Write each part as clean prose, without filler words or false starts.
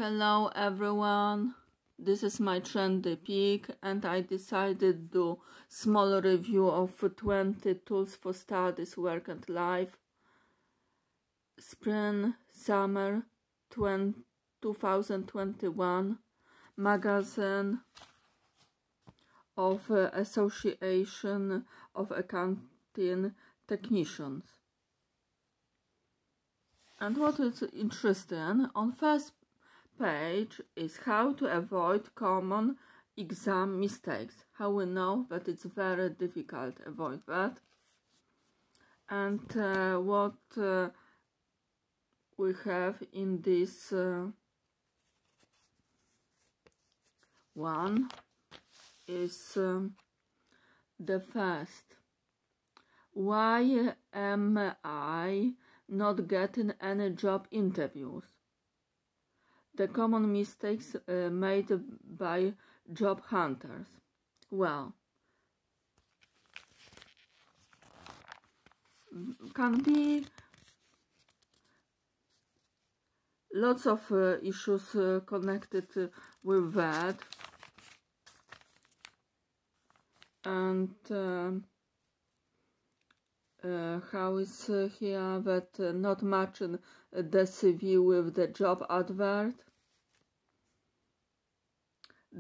Hello everyone, this is my trendy pick and I decided to do small review of 20 tools for studies, work and life. Spring, summer 2021 magazine of Association of Accounting Technicians. And what is interesting, on first page is how to avoid common exam mistakes. How we know that it's very difficult to avoid that. And what we have in this one is the first. Why am I not getting any job interviews? The common mistakes made by job hunters. Well, can be lots of issues connected with that, and how is here that not matching the CV with the job advert.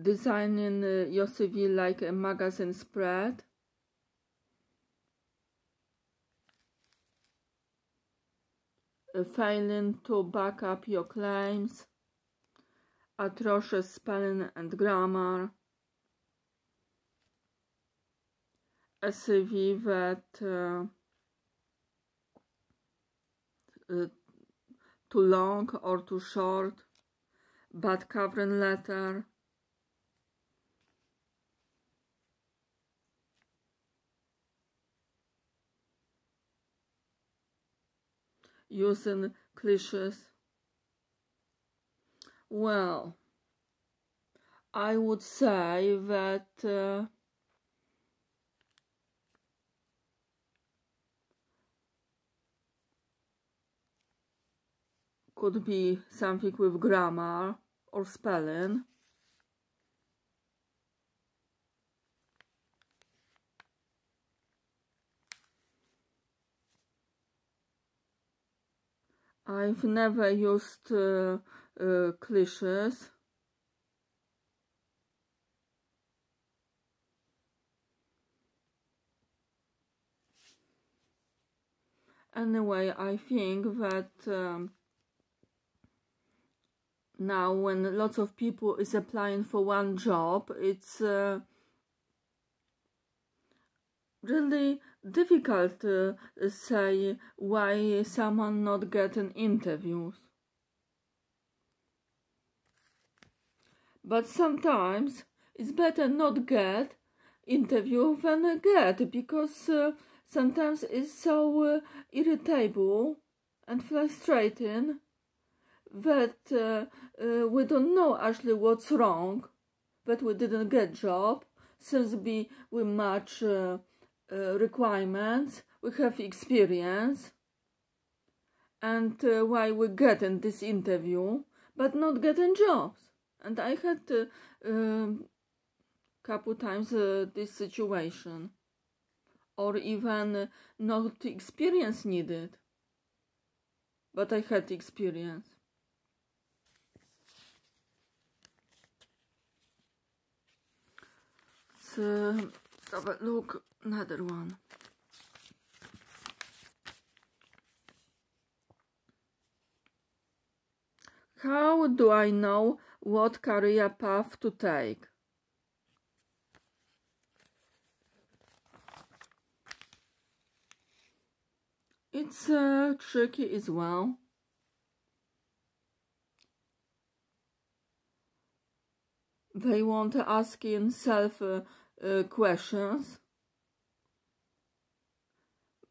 Designing your CV like a magazine spread. Failing to back up your claims. Atrocious spelling and grammar. A CV that too long or too short. Bad covering letter. Using cliches. Well, I would say that could be something with grammar or spelling. I've never used cliches. Anyway, I think that now when lots of people is applying for one job, it's really difficult to say why someone not getting interviews. But sometimes it's better not get interview than get, because sometimes it's so irritable and frustrating that we don't know actually what's wrong, that we didn't get job, seems to be with much requirements, we have experience, and why we get in this interview but not getting jobs. And I had couple times this situation, or even not experience needed, but I had experience. So have a look, another one. How do I know what career path to take? It's tricky as well. They want to ask in self questions.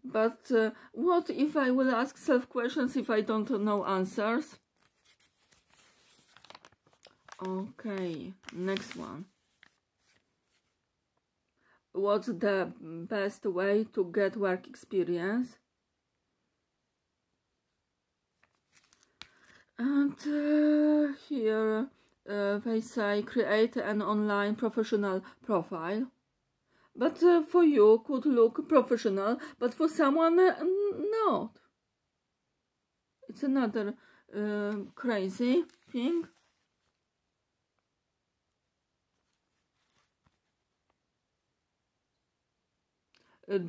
But what if I will ask self questions if I don't know answers? Okay, next one. What's the best way to get work experience? And here they say create an online professional profile. But for you could look professional, but for someone not. It's another crazy thing.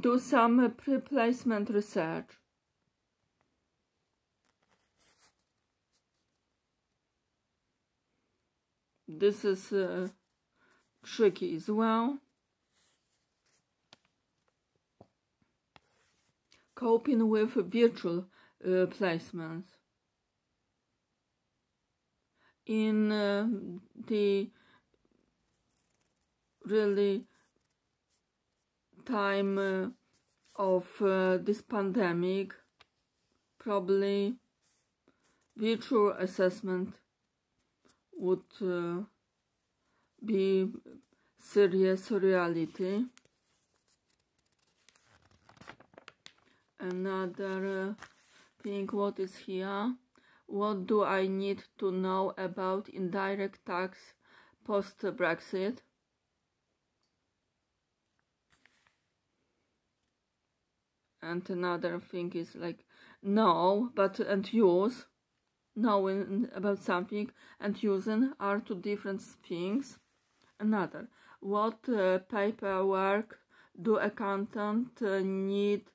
Do some pre-placement research. This is tricky as well. Coping with virtual placements. In the really time of this pandemic, probably virtual assessment would be serious reality. Another thing, what is here? What do I need to know about indirect tax post-Brexit? And another thing is like know, but and use. Knowing about something and using are two different things. Another, what paperwork do accountants need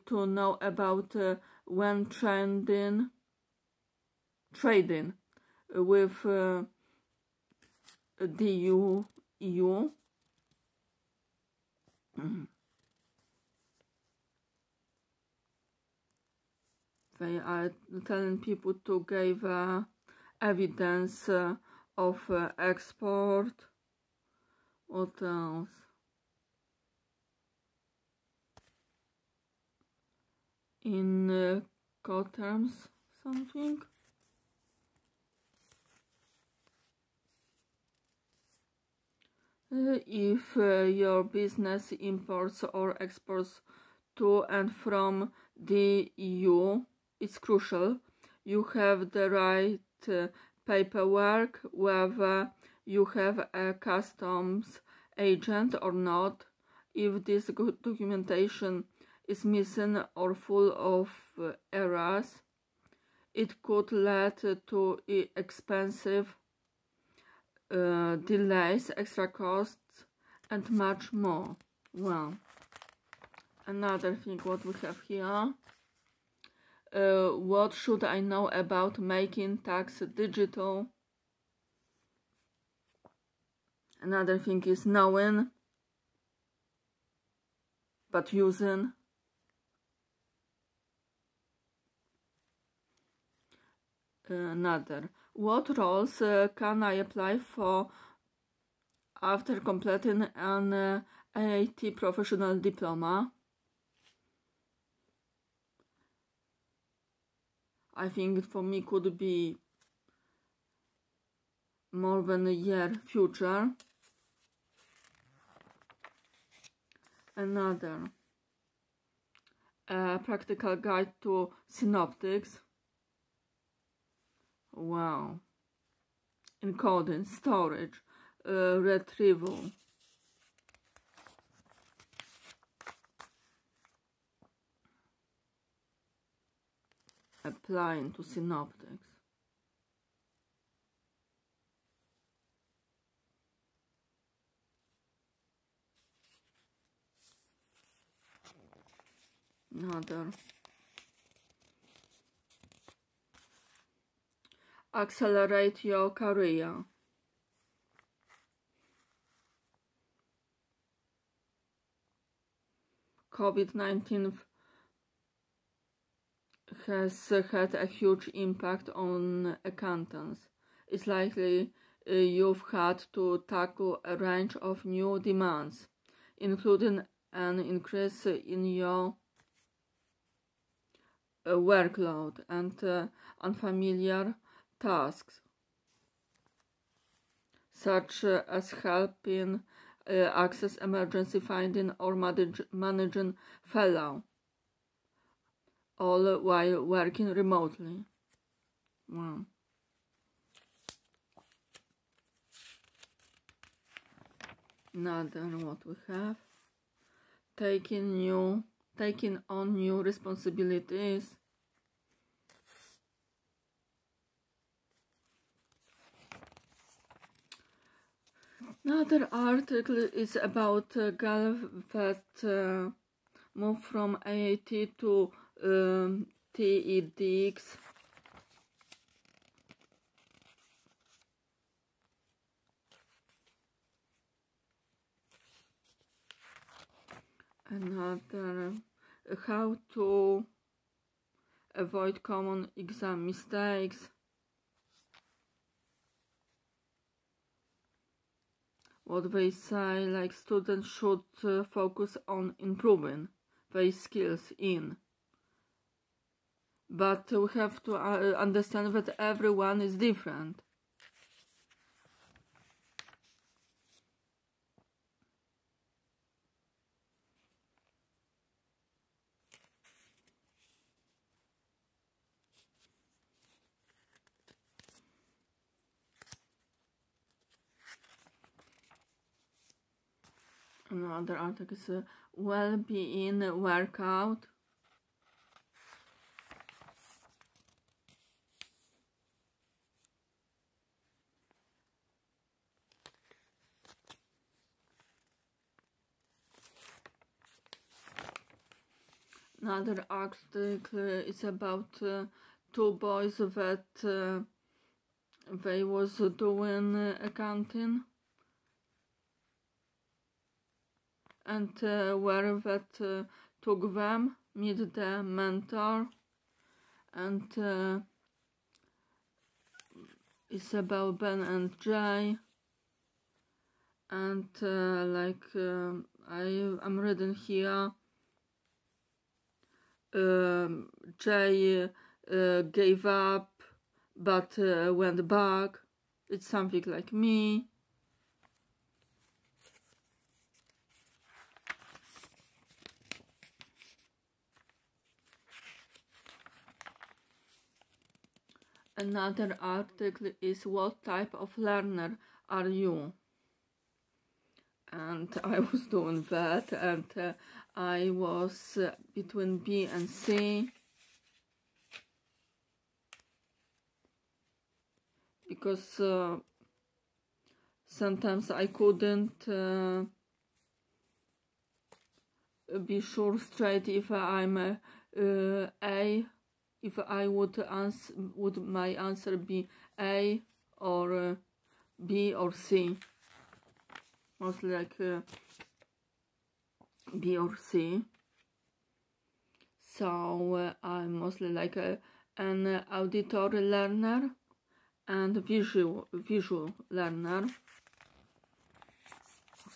to know about when trading with the EU? They are telling people to give evidence of export. What else? In Coterms, something. If your business imports or exports to and from the EU, it's crucial. You have the right paperwork, whether you have a customs agent or not. If this documentation is missing or full of errors, it could lead to expensive delays, extra costs, and much more. Well, another thing what we have here. What should I know about making tax digital? Another thing is knowing, but using. Another, what roles can I apply for after completing an AAT professional diploma? I think for me could be more than a year future. Another, a practical guide to synoptics. Wow. Encoding, storage, retrieval. Applying to synoptics. Another. Accelerate your career. COVID-19 has had a huge impact on accountants. It's likely you've had to tackle a range of new demands, including an increase in your workload and unfamiliar tasks, such as helping access emergency finding or managing fellow, all while working remotely. Wow. Another what we have. Taking on new responsibilities. Another article is about a girl that moved from AAT to TEDx. Another how to avoid common exam mistakes. What they say, like students should focus on improving their skills in. But we have to understand that everyone is different. Another article is well-being workout. Another article is about two boys that they was doing accounting, and where that took them meet the mentor, and it's about Ben and Jay, and I'm reading here. Jay gave up but went back. It's something like me. Another article is what type of learner are you? And I was doing that, and I was between B and C, because sometimes I couldn't be sure straight if I'm A, if I would my answer be A or B or C. Mostly like B or C. So I'm mostly like an auditory learner and visual learner.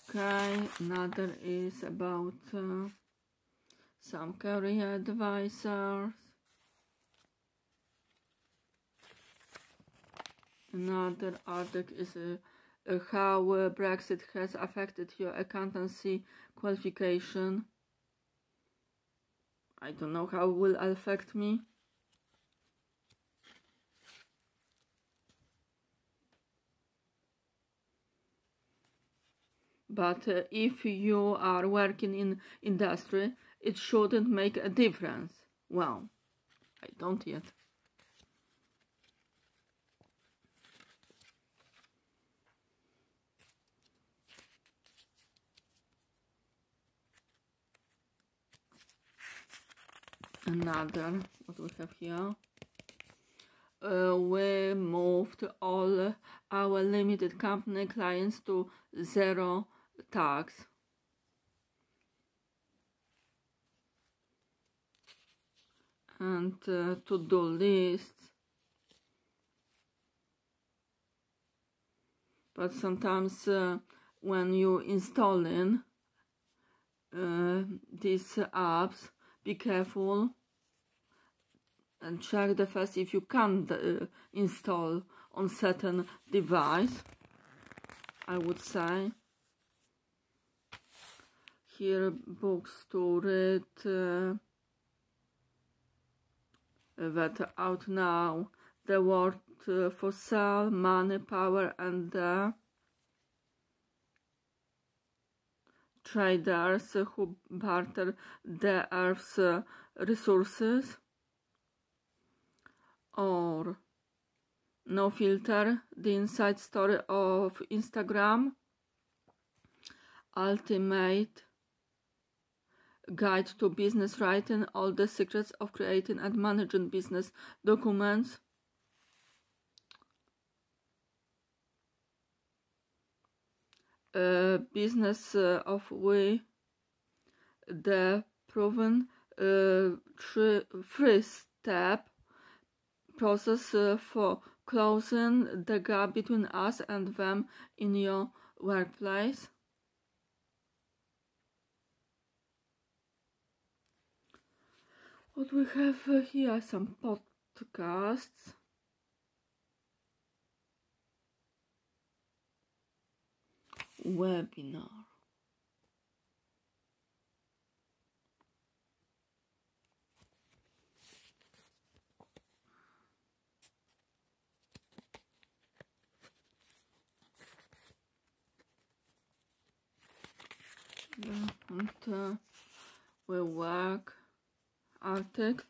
Okay, another is about some career advisors. Another article is how Brexit has affected your accountancy qualification. I don't know how it will affect me. But if you are working in industry, it shouldn't make a difference. Well, I don't yet. Another, what we have here. We moved all our limited company clients to zero tax. And to-do lists. But sometimes when you installing these apps, be careful and check the first if you can install on certain device. I would say here books to read that out now the word for sale, money, power, and the traders who barter the earth's resources. Or No Filter, the inside story of Instagram. Ultimate guide to business writing, all the secrets of creating and managing business documents. Business of We, the proven three-step process for closing the gap between us and them in your workplace. What we have here, some podcasts. Webinar. And we work article.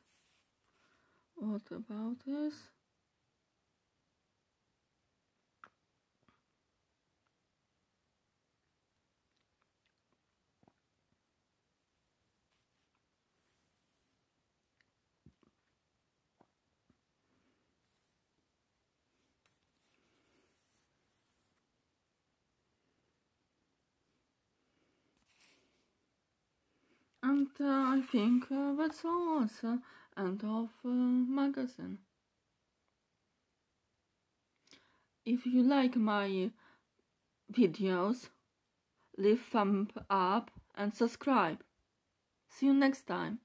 What about this? And I think that's all. End of magazine. If you like my videos, leave thumb up and subscribe. See you next time.